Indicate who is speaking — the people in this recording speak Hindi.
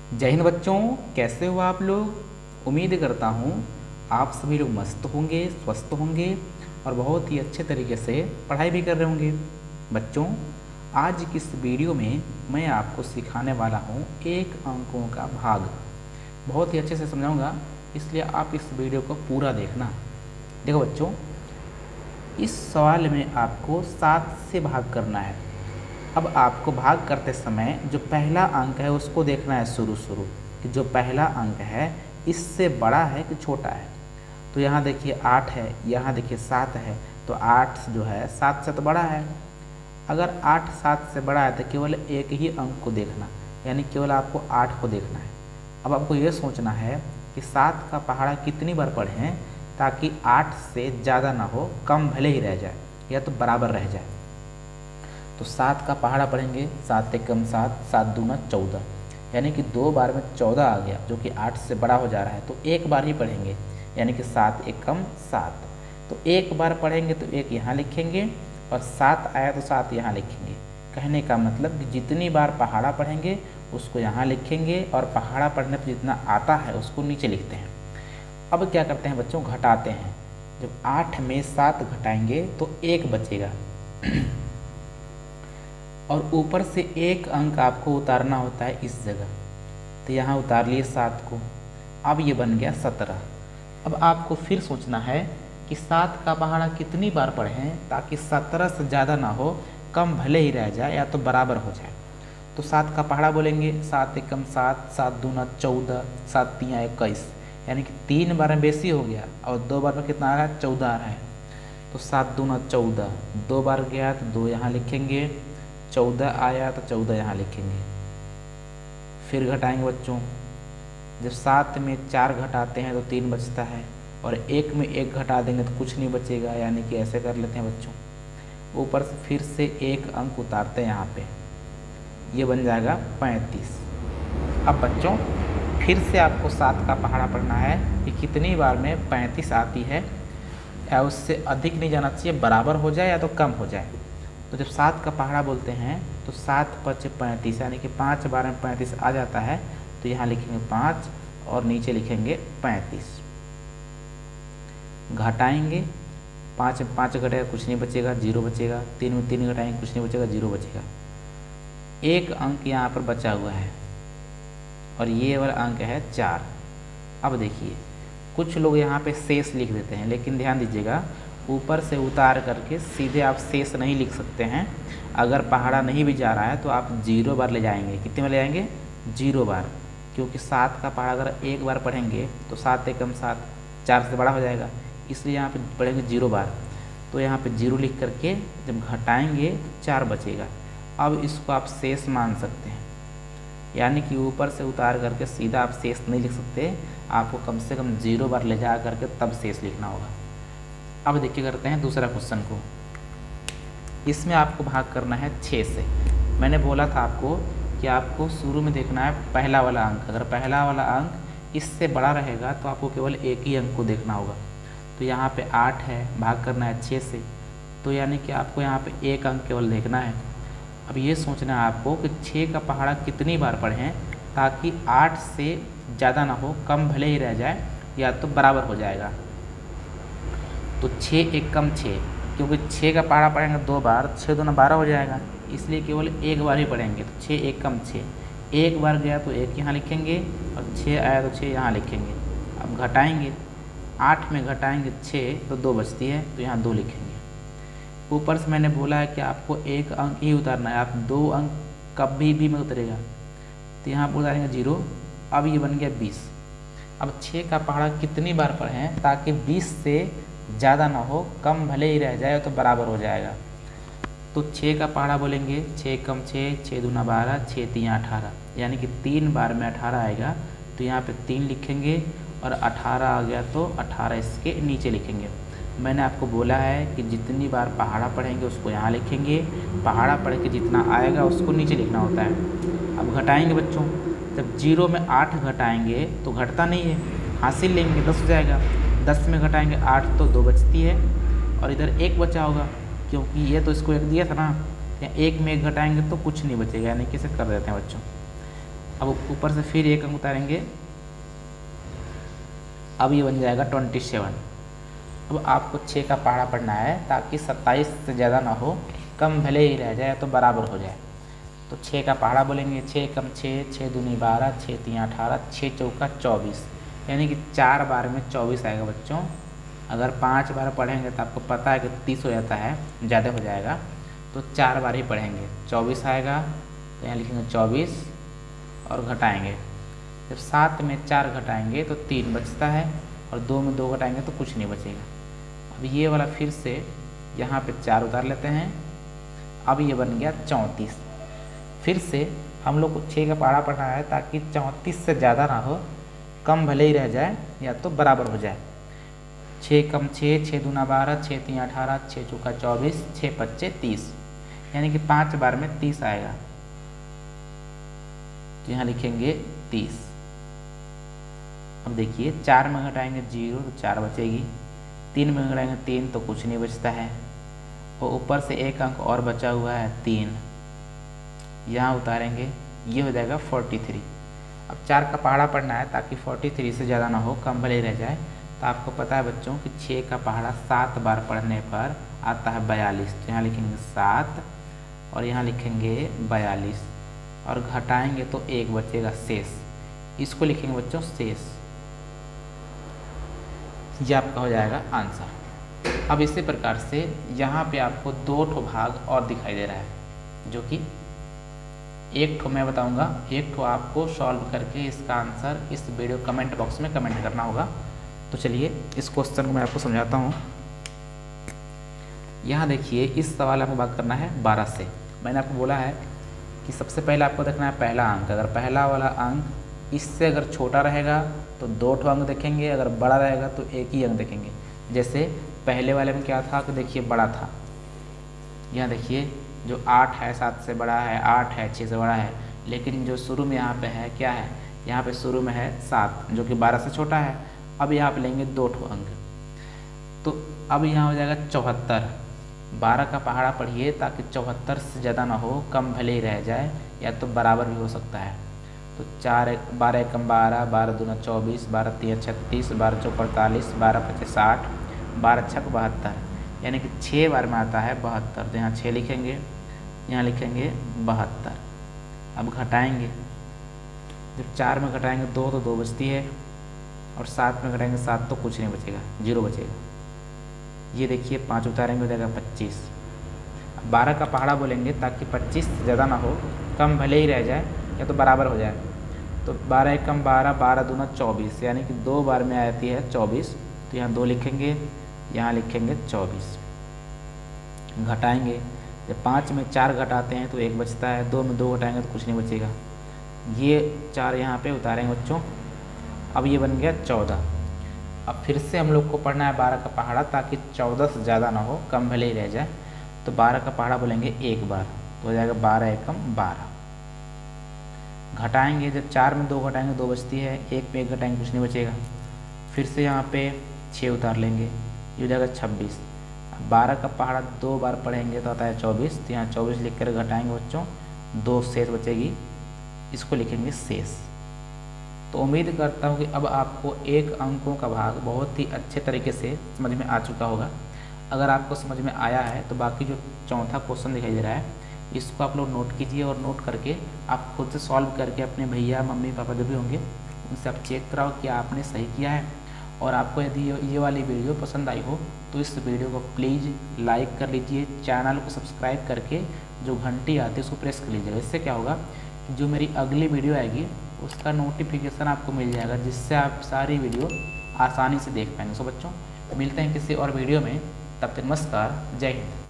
Speaker 1: जय हिंद बच्चों, कैसे हो आप लोग। उम्मीद करता हूँ आप सभी लोग मस्त होंगे, स्वस्थ होंगे और बहुत ही अच्छे तरीके से पढ़ाई भी कर रहे होंगे। बच्चों, आज की इस वीडियो में मैं आपको सिखाने वाला हूँ एक अंकों का भाग। बहुत ही अच्छे से समझाऊंगा, इसलिए आप इस वीडियो को पूरा देखना। देखो बच्चों, इस सवाल में आपको 7 से भाग करना है। अब आपको भाग करते समय जो पहला अंक है उसको देखना है शुरू कि जो पहला अंक है इससे बड़ा है कि छोटा है। तो यहाँ देखिए 8 है, यहाँ देखिए 7 है, तो 8 जो है 7 से तो बड़ा है। अगर 8 7 से बड़ा है तो केवल एक ही अंक को देखना, यानी केवल आपको 8 को देखना है। अब आपको ये सोचना है कि 7 का पहाड़ा कितनी बार पढ़ें ताकि 8 से ज़्यादा ना हो, कम भले ही रह जाए या तो बराबर रह जाए। तो 7 का पहाड़ा पढ़ेंगे, 7 एकम 7, 7 दूना 14, यानी कि 2 बार में 14 आ गया जो कि 8 से बड़ा हो जा रहा है। तो एक बार ही पढ़ेंगे, यानी कि 7 एकम 7। तो एक बार पढ़ेंगे तो एक यहाँ लिखेंगे और 7 आया तो 7 यहाँ लिखेंगे। कहने का मतलब कि जितनी बार पहाड़ा पढ़ेंगे उसको यहाँ लिखेंगे और पहाड़ा पढ़ने पर जितना आता है उसको नीचे लिखते हैं। अब क्या करते हैं बच्चों, घटाते हैं। जब 8 में 7 घटाएंगे तो 1 बचेगा और ऊपर से एक अंक आपको उतारना होता है इस जगह। तो यहाँ उतार लिए 7 को, अब ये बन गया 17। अब आपको फिर सोचना है कि 7 का पहाड़ा कितनी बार पढ़ें ताकि 17 से ज़्यादा ना हो, कम भले ही रह जाए या तो बराबर हो जाए। तो 7 का पहाड़ा बोलेंगे, 7 एकम 7, 7 दूना 14, 7 तिया 21, यानी कि 3 बार में बेसी हो गया और 2 बार में कितना आ रहा है, 14 आ रहा है। तो 7 दूना 14, 2 बार गया तो 2 यहाँ लिखेंगे, 14 आया तो 14 यहाँ लिखेंगे। फिर घटाएंगे बच्चों, जब 7 में 4 घटाते हैं तो 3 बचता है और 1 में 1 घटा देंगे तो कुछ नहीं बचेगा, यानी कि ऐसे कर लेते हैं बच्चों। ऊपर से फिर से एक अंक उतारते हैं यहाँ पे, ये बन जाएगा 35। अब बच्चों फिर से आपको 7 का पहाड़ा पढ़ना है कि कितनी बार में 35 आती है, या उससे अधिक नहीं जाना चाहिए, बराबर हो जाए या तो कम हो जाए। तो जब 7 का पहाड़ा बोलते हैं तो 7 5 35, यानी कि 5 बार में 35 आ जाता है। तो यहाँ लिखेंगे 5 और नीचे लिखेंगे 35। घटाएंगे, 5 में 5 घटेगा कुछ नहीं बचेगा, 0 बचेगा। 3 में 3 घटाएंगे कुछ नहीं बचेगा, 0 बचेगा। एक अंक यहाँ पर बचा हुआ है और ये वाला अंक है 4। अब देखिए, कुछ लोग यहाँ पे शेष लिख देते हैं, लेकिन ध्यान दीजिएगा ऊपर से उतार करके सीधे आप शेष नहीं लिख सकते हैं। अगर पहाड़ा नहीं भी जा रहा है तो आप 0 बार ले जाएंगे। कितने में ले जाएंगे, 0 बार, क्योंकि 7 का पहाड़ा अगर एक बार पढ़ेंगे तो 7 एकम 7, 4 से बड़ा हो जाएगा, इसलिए यहाँ पे पढ़ेंगे 0 बार। तो यहाँ पे 0 लिख करके जब घटाएंगे तो 4 बचेगा। अब इसको आप शेष मान सकते हैं, यानी कि ऊपर से उतार करके सीधा आप शेष नहीं लिख सकते, आपको कम से कम 0 बार ले जा करके तब शेष लिखना होगा। अब देखिए करते हैं दूसरा क्वेश्चन को। इसमें आपको भाग करना है 6 से। मैंने बोला था आपको कि आपको शुरू में देखना है पहला वाला अंक। अगर पहला वाला अंक इससे बड़ा रहेगा तो आपको केवल एक ही अंक को देखना होगा। तो यहाँ पे 8 है, भाग करना है 6 से, तो यानी कि आपको यहाँ पे एक अंक केवल देखना है। अब ये सोचना है आपको कि 6 का पहाड़ा कितनी बार पढ़ें ताकि 8 से ज़्यादा ना हो, कम भले ही रह जाए या तो बराबर हो जाएगा। तो 6 एकम 6, क्योंकि 6 का पहाड़ा पढ़ेंगे 2 बार, 6 दूना 12 हो जाएगा, इसलिए केवल एक बार ही पढ़ेंगे। तो 6 एकम 6, एक बार गया तो 1 यहाँ लिखेंगे और 6 आया तो 6 यहाँ लिखेंगे। अब घटाएंगे, 8 में घटाएंगे 6 तो 2 बचती है, तो यहाँ 2 लिखेंगे। ऊपर से मैंने बोला है कि आपको एक अंक ही उतारना है, आप 2 अंक कभी भी मत उतरेगा। तो यहाँ पर उतारेंगे 0। अब ये बन गया 20। अब 6 का पहाड़ा कितनी बार पढ़ें ताकि 20 से ज़्यादा ना हो, कम भले ही रह जाए तो बराबर हो जाएगा। तो 6 का पहाड़ा बोलेंगे, 6 एकम 6, 6 दूना 12, 6 तिया 18, यानी कि 3 बार में 18 आएगा। तो यहाँ पे 3 लिखेंगे और 18 आ गया तो 18 इसके नीचे लिखेंगे। मैंने आपको बोला है कि जितनी बार पहाड़ा पढ़ेंगे उसको यहाँ लिखेंगे, पहाड़ा पढ़ के जितना आएगा उसको नीचे लिखना होता है। अब घटाएंगे बच्चों, जब 0 में 8 घटाएंगे तो घटता नहीं है, हासिल लेंगे 10 हो जाएगा। 10 में घटाएंगे 8 तो 2 बचती है और इधर 1 बचा होगा, क्योंकि ये तो इसको 1 दिया था ना। या 1 में 1 घटाएंगे तो कुछ नहीं बचेगा, यानी कि इसे कर देते हैं बच्चों। अब ऊपर से फिर एक अंक उतारेंगे, अब ये बन जाएगा 27। अब आपको 6 का पहाड़ा पढ़ना है ताकि 27 से ज़्यादा ना हो, कम भले ही रह जाए तो बराबर हो जाए। तो 6 का पहाड़ा बोलेंगे 6 कम 6, 6 दूनी 12, 6 तीन 18, 6 चौका 24, यानी कि 4 बार में 24 आएगा बच्चों। अगर 5 बार पढ़ेंगे तो आपको पता है कि 30 हो जाता है, ज़्यादा हो जाएगा, तो 4 बार ही पढ़ेंगे 24 आएगा। तो यहाँ लिखेंगे 24 और घटाएंगे, जब 7 में 4 घटाएंगे तो 3 बचता है, और 2 में 2 घटाएंगे तो कुछ नहीं बचेगा। अब ये वाला फिर से यहाँ पे 4 उतार लेते हैं, अब ये बन गया 34। फिर से हम लोग को 6 का पहाड़ा पढ़ना है ताकि 34 से ज़्यादा ना हो, कम भले ही रह जाए या तो बराबर हो जाए। 6 कम 6, 6 दूना 12, 6 तीन 18, 6 चौका 24, 6 पच्चे 30, यानी कि 5 बार में 30 आएगा। तो यहाँ लिखेंगे 30। अब देखिए 4 में घटाएंगे 0 तो 4 बचेगी, 3 में घटाएंगे 3 तो कुछ नहीं बचता है, और ऊपर से एक अंक और बचा हुआ है 3, यहाँ उतारेंगे, ये हो जाएगा 43। अब 4 का पहाड़ा पढ़ना है ताकि 43 से ज़्यादा ना हो, कम भले रह जाए। तो आपको पता है बच्चों कि 6 का पहाड़ा 7 बार पढ़ने पर आता है 42। तो यहाँ लिखेंगे 7 और यहाँ लिखेंगे 42, और घटाएंगे तो 1 बचेगा शेष, इसको लिखेंगे बच्चों शेष। ये आपका हो जाएगा आंसर। अब इसी प्रकार से यहाँ पे आपको 2 ठो भाग और दिखाई दे रहा है, जो कि एक ठो मैं बताऊंगा, एक ठो आपको सॉल्व करके इसका आंसर इस वीडियो कमेंट बॉक्स में कमेंट करना होगा। तो चलिए इस क्वेश्चन को मैं आपको समझाता हूँ। यहाँ देखिए इस सवाल आपको बात करना है 12 से। मैंने आपको बोला है कि सबसे पहले आपको देखना है पहला अंक। अगर पहला वाला अंक इससे अगर छोटा रहेगा तो 2 ठो अंक देखेंगे, अगर बड़ा रहेगा तो 1 ही अंक देखेंगे। जैसे पहले वाले में क्या था कि देखिए बड़ा था, यहाँ देखिए जो 8 है 7 से बड़ा है, 8 है 6 से बड़ा है, लेकिन जो शुरू में यहाँ पे है क्या है, यहाँ पे शुरू में है 7 जो कि 12 से छोटा है। अब यहाँ पे लेंगे 2 ठो अंक, तो अब यहाँ हो जाएगा 74। 12 का पहाड़ा पढ़िए ताकि 74 से ज़्यादा ना हो, कम भले ही रह जाए या तो बराबर भी हो सकता है। तो 12 एकम 12, 12 दूना 24, 12 तीन 36, 12 चौक 48, 12 पच्चे 60, 12 छक 72, यानी कि 6 बार में आता है 72। तो यहाँ 6 लिखेंगे, यहाँ लिखेंगे 72। अब घटाएंगे, जब 4 में घटाएंगे 2 तो 2 बचती है, और 7 में घटाएंगे 7 तो कुछ नहीं बचेगा, 0 बचेगा। ये देखिए 5 उतारेंगे हो जाएगा 25। अब 12 का पहाड़ा बोलेंगे ताकि 25 से ज़्यादा ना हो, कम भले ही रह जाए या तो बराबर हो जाए। तो 12 एकम 12, 12 दूना 24, यानी कि 2 बार में आती है 24। तो यहाँ 2 लिखेंगे, यहाँ लिखेंगे 24। घटाएंगे, जब 5 में 4 घटाते हैं तो 1 बचता है, 2 में 2 घटाएंगे तो कुछ नहीं बचेगा। ये 4 यहाँ पे उतारेंगे बच्चों, अब ये बन गया 14। अब फिर से हम लोग को पढ़ना है 12 का पहाड़ा ताकि 14 से ज़्यादा ना हो, कम भले ही रह जाए। तो 12 का पहाड़ा बोलेंगे 1 बार, तो हो जाएगा 12 एकम 12। घटाएंगे, जब 4 में 2 घटाएंगे 2 बचती है, 1 में 1 घटाएंगे कुछ नहीं बचेगा। फिर से यहाँ पे 6 उतार लेंगे, ये हो जाएगा 26। 12 का पहाड़ा 2 बार पढ़ेंगे तो आता है 24। तो यहाँ 24 लिख कर घटाएंगे बच्चों, 2 शेष बचेगी, इसको लिखेंगे शेष। तो उम्मीद करता हूँ कि अब आपको एक अंकों का भाग बहुत ही अच्छे तरीके से समझ में आ चुका होगा। अगर आपको समझ में आया है तो बाकी जो चौथा क्वेश्चन दिखाई दे रहा है इसको आप लोग नोट कीजिए, और नोट करके आप खुद से सॉल्व करके अपने भैया मम्मी पापा जो भी होंगे उनसे आप चेक कराओ कि आपने सही किया है। और आपको यदि ये वाली वीडियो पसंद आई हो तो इस वीडियो को प्लीज़ लाइक कर लीजिए, चैनल को सब्सक्राइब करके जो घंटी आती है उसको प्रेस कर लीजिएगा। इससे क्या होगा कि जो मेरी अगली वीडियो आएगी उसका नोटिफिकेशन आपको मिल जाएगा, जिससे आप सारी वीडियो आसानी से देख पाएंगे। सो बच्चों मिलते हैं किसी और वीडियो में, तब तक नमस्कार, जय हिंद।